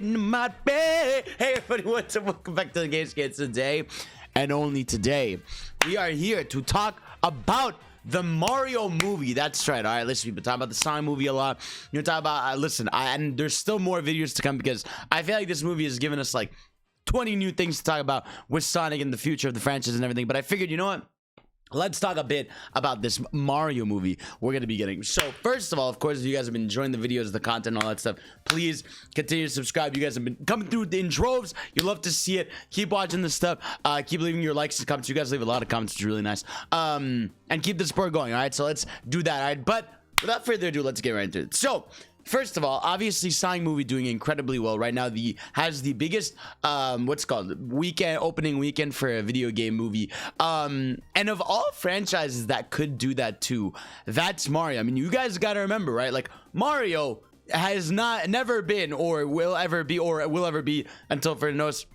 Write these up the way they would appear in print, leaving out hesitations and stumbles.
might be. Hey everybody, what's up? Welcome back to the Games Kids. Today and only today we are here to talk about the Mario movie. That's right. All right, listen, we've been talking about the Sonic movie a lot. You're talking about and there's still more videos to come because I feel like this movie has given us like 20 new things to talk about with Sonic and the future of the franchise and everything. But I figured, you know what, let's talk a bit about this Mario movie we're going to be getting. So first of all, of course, if you guys have been enjoying the videos, the content, all that stuff, please continue to subscribe. You guys have been coming through in droves. You love to see it. Keep watching this stuff. Keep leaving your likes and comments. You guys leave a lot of comments. It's really nice. And keep the support going. All right, so let's do that. All right, but without further ado, let's get right into it. So first of all, obviously Sonic movie doing incredibly well right now. Has the biggest opening weekend for a video game movie. And of all franchises that could do that too, that's Mario. I mean, you guys got to remember, right? Like Mario has never been or will ever be until further notice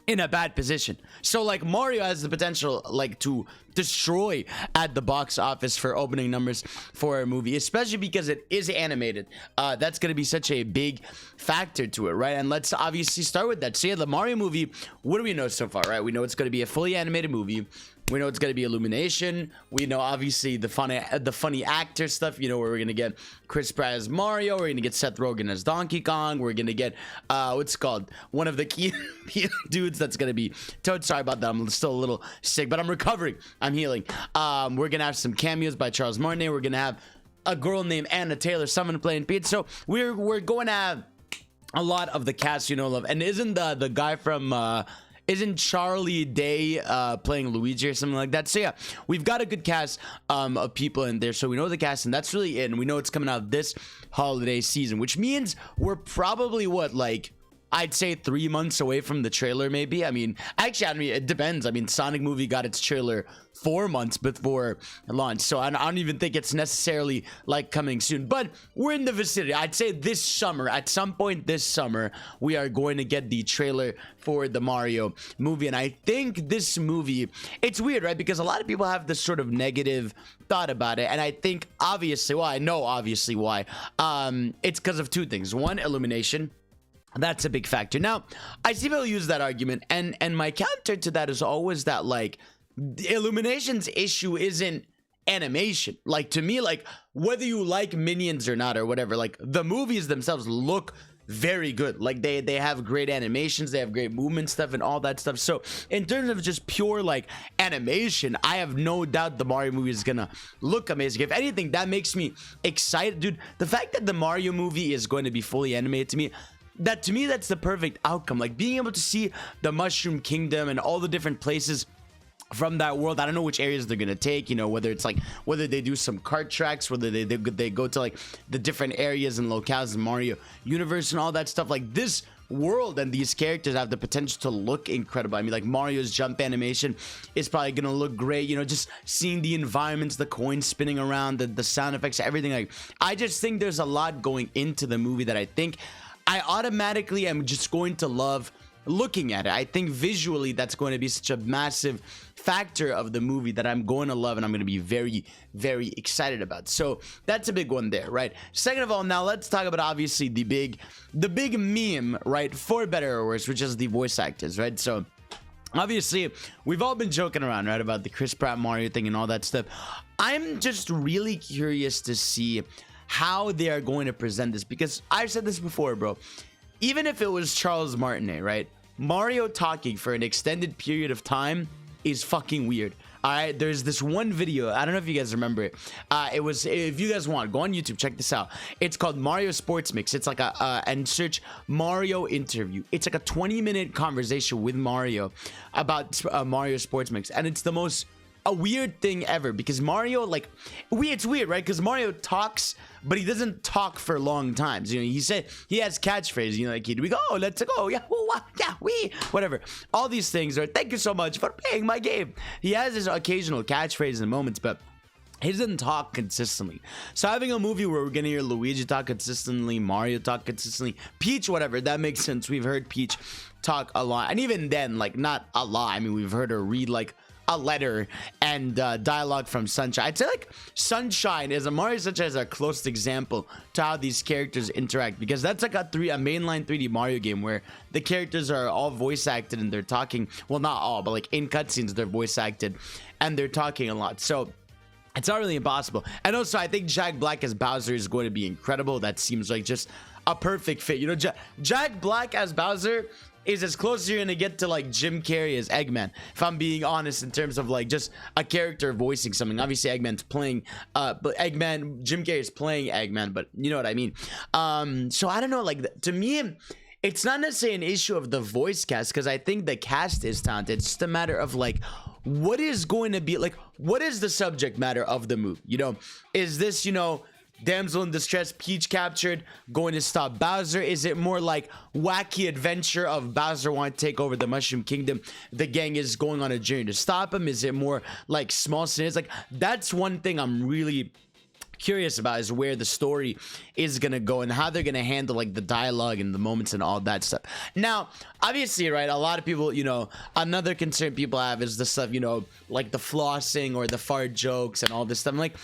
in a bad position. So like Mario has the potential like to destroy at the box office for opening numbers for a movie, especially because it is animated. That's going to be such a big factor to it, right? And let's obviously start with that. So yeah, the Mario movie, what do we know so far, right? We know it's going to be a fully animated movie. We know it's going to be Illumination. We know obviously the funny actor stuff, you know, where we're going to get Chris Pratt as Mario. We're going to get Seth Rogen as Donkey Kong. We're going to get one of the key dudes that's going to be Toad. Sorry about that. I'm still a little sick, but I'm recovering. I'm healing. We're going to have some cameos by Charles Martinet. We're going to have a girl named Anna Taylor, someone playing Pete. So we're going to have a lot of the cast you know love. And isn't the guy from isn't Charlie Day playing Luigi or something like that? So yeah, we've got a good cast of people in there, so we know the cast, and that's really it. And we know it's coming out this holiday season, which means we're probably I'd say 3 months away from the trailer, maybe. I mean, it depends. I mean, Sonic movie got its trailer 4 months before launch, so I don't even think it's necessarily like coming soon, but we're in the vicinity. I'd say this summer, at some point this summer, we are going to get the trailer for the Mario movie. And I think this movie, it's weird, right? Because a lot of people have this sort of negative thought about it, and I think obviously why. It's because of two things. One, Illumination. That's a big factor. Now, I see people use that argument, and my counter to that is always that, like, Illumination's issue isn't animation. Like, to me, like, whether you like Minions or not or whatever, like, the movies themselves look very good. Like, they have great animations, they have great movement stuff and all that stuff. So in terms of just pure like animation, I have no doubt the Mario movie is gonna look amazing. If anything, that makes me excited, dude. The fact that the Mario movie is going to be fully animated, to me, that's the perfect outcome. Like, being able to see the Mushroom Kingdom and all the different places from that world. I don't know which areas they're gonna take, you know, whether they do some kart tracks, whether they go to like the different areas and locales in Mario universe and all that stuff. Like, this world and these characters have the potential to look incredible. I mean, like, Mario's jump animation is probably gonna look great, you know, just seeing the environments, the coins spinning around, the sound effects, everything. Like, I just think there's a lot going into the movie that I think I automatically am just going to love looking at it. I think visually that's going to be such a massive factor of the movie that I'm going to love, and I'm going to be very, very excited about. So that's a big one there, right? Second of all, now let's talk about obviously the big meme, right, for better or worse, which is the voice actors, right? So obviously, we've all been joking around, right, about the Chris Pratt Mario thing and all that stuff. I'm just really curious to see how they are going to present this, because I've said this before, bro. Even if it was Charles Martinet, right, Mario talking for an extended period of time is fucking weird. All right, there's this one video, I don't know if you guys remember it. It was, if you guys want, go on YouTube, check this out. It's called Mario Sports Mix. It's like and search Mario interview. It's like a 20-minute conversation with Mario about Mario Sports Mix, and it's the most a weird thing ever, because Mario, like, it's weird, right? Because Mario talks, but he doesn't talk for long times. You know, he said he has catchphrases, you know, like, here we go, let's go, yeah, yeah, we, whatever, all these things. Or thank you so much for playing my game. He has his occasional catchphrases and moments, but he doesn't talk consistently. So having a movie where we're gonna hear Luigi talk consistently, Mario talk consistently, Peach, whatever, that makes sense. We've heard Peach talk a lot, and even then, like, not a lot. I mean, we've heard her read like a letter and dialogue from Sunshine. I'd say like Sunshine is Mario Sunshine is a closest example to how these characters interact, because that's like a mainline 3D Mario game where the characters are all voice acted and they're talking. Well, not all, but like in cutscenes they're voice acted and they're talking a lot. So it's not really impossible. And also, I think Jack Black as Bowser is going to be incredible. That seems like just a perfect fit. You know, Jack Black as Bowser is as close as you're gonna get to like Jim Carrey as Eggman, if I'm being honest, in terms of like just a character voicing something. Obviously Eggman's playing but Jim Carrey is playing Eggman, but you know what I mean. So I don't know, like to me it's not necessarily an issue of the voice cast, because I think the cast is talented. It's just a matter of like what is going to be like, what is the subject matter of the movie? You know, is this, you know, damsel in distress, Peach captured, going to stop Bowser? Is it more like wacky adventure of Bowser wanting to take over the Mushroom Kingdom, the gang is going on a journey to stop him? Is it more like small scenarios? Like that's one thing I'm really curious about, is where the story is gonna go and how they're gonna handle like the dialogue and the moments and all that stuff. Now obviously, right, a lot of people, you know, another concern people have is the stuff, you know, like the flossing or the fart jokes and all this stuff. I'm like,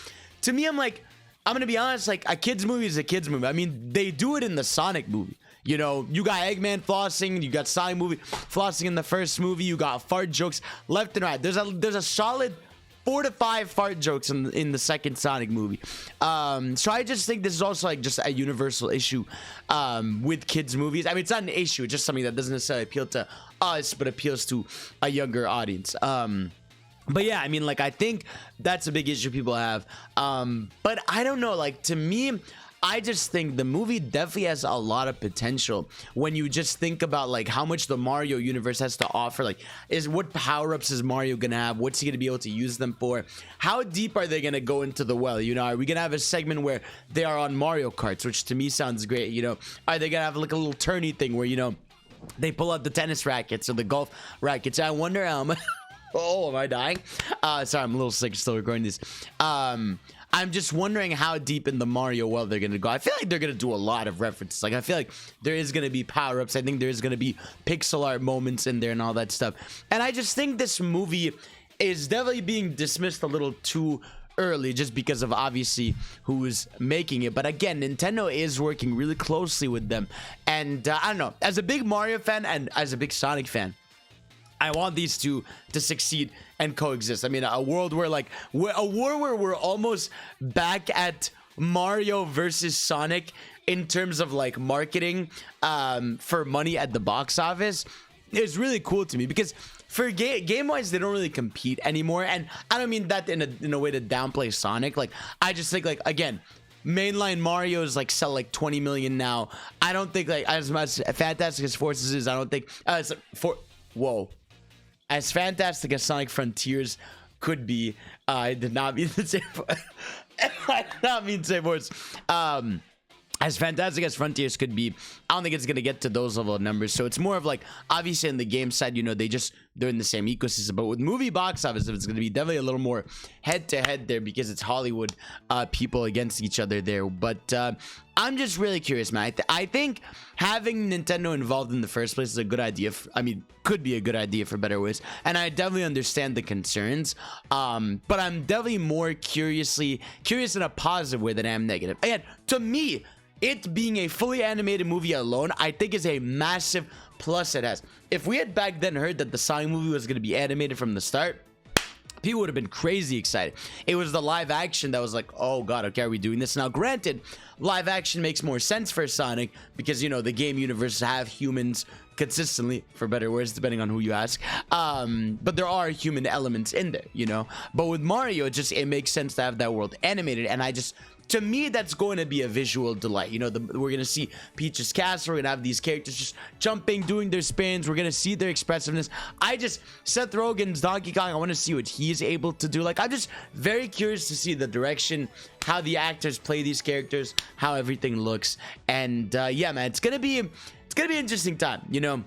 to me, I'm like, I'm gonna be honest, like a kid's movie is a kid's movie. I mean, they do it in the Sonic movie. You know, you got Eggman flossing, you got Sonic movie flossing in the first movie, you got fart jokes left and right. There's a solid 4 to 5 fart jokes in the second Sonic movie. So I just think this is also like just a universal issue with kids movies. I mean, it's not an issue, it's just something that doesn't necessarily appeal to us, but appeals to a younger audience. But yeah, I mean, like, I think that's a big issue people have. But I don't know, like, to me, I just think the movie definitely has a lot of potential when you just think about like how much the Mario universe has to offer. Like, what power-ups is Mario gonna have? What's he gonna be able to use them for? How deep are they gonna go into the well? You know, are we gonna have a segment where they are on Mario Karts, which to me sounds great? You know, are they gonna have like a little tourney thing where, you know, they pull out the tennis rackets or the golf rackets? I wonder how much. Oh, am I dying? Sorry, I'm a little sick, still recording this. I'm just wondering how deep in the Mario well they're gonna go. I feel like they're gonna do a lot of references. Like, I feel like there is gonna be power-ups. I think there's gonna be pixel art moments in there and all that stuff. And I just think this movie is definitely being dismissed a little too early, just because of obviously who's making it. But again, Nintendo is working really closely with them. And I don't know, as a big Mario fan and as a big Sonic fan, I want these two to succeed and coexist. I mean, a world where like a war where we're almost back at Mario versus Sonic in terms of like marketing for money at the box office is really cool to me, because for game wise they don't really compete anymore. And I don't mean that in a way to downplay Sonic. Like, I just think, like, again, mainline Mario's like sell like 20 million now. I don't think, like, as much fantastic as Forces is, I don't think as fantastic as Sonic Frontiers could be, I did not mean to say I did not mean to say words. As fantastic as Frontiers could be, I don't think it's gonna get to those level of numbers. So it's more of like, obviously in the game side, you know, they're in the same ecosystem. But with movie box office, it's gonna be definitely a little more head to head there, because it's Hollywood people against each other there. But I'm just really curious, man. I think having Nintendo involved in the first place is a good idea. I mean, could be a good idea for better ways. And I definitely understand the concerns. But I'm definitely more curious in a positive way than I am negative. Again, to me, it being a fully animated movie alone, I think is a massive plus it has. If we had back then heard that the Sonic movie was going to be animated from the start, people would have been crazy excited. It was the live action that was like, oh god, okay, are we doing this? Now granted, live action makes more sense for Sonic because, you know, the game universe have humans consistently, for better words, depending on who you ask. But there are human elements in there, you know. But with Mario, it makes sense to have that world animated. And to me, that's going to be a visual delight. You know, we're going to see Peach's castle. We're going to have these characters just jumping, doing their spins. We're going to see their expressiveness. Seth Rogen's Donkey Kong, I want to see what he's able to do. Like, I'm just very curious to see the direction, how the actors play these characters, how everything looks. And yeah, man, it's going to be an interesting time, you know.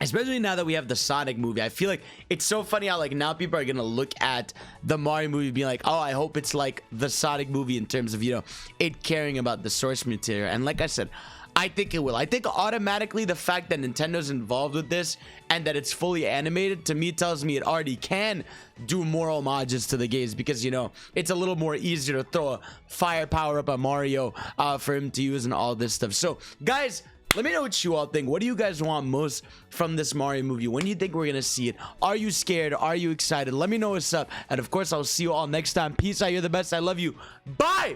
Especially now that we have the Sonic movie. I feel like it's so funny how like now people are gonna look at the Mario movie being like, oh, I hope it's like the Sonic movie in terms of, you know, it caring about the source material. And like I said, I think it will. I think automatically the fact that Nintendo's involved with this and that it's fully animated, to me, tells me it already can do more homages to the games, because, you know, it's a little more easier to throw a fire power up at Mario for him to use and all this stuff. So, guys, let me know what you all think. What do you guys want most from this Mario movie? When do you think we're gonna see it? Are you scared? Are you excited? Let me know what's up. And of course, I'll see you all next time. Peace out. You're the best. I love you. Bye.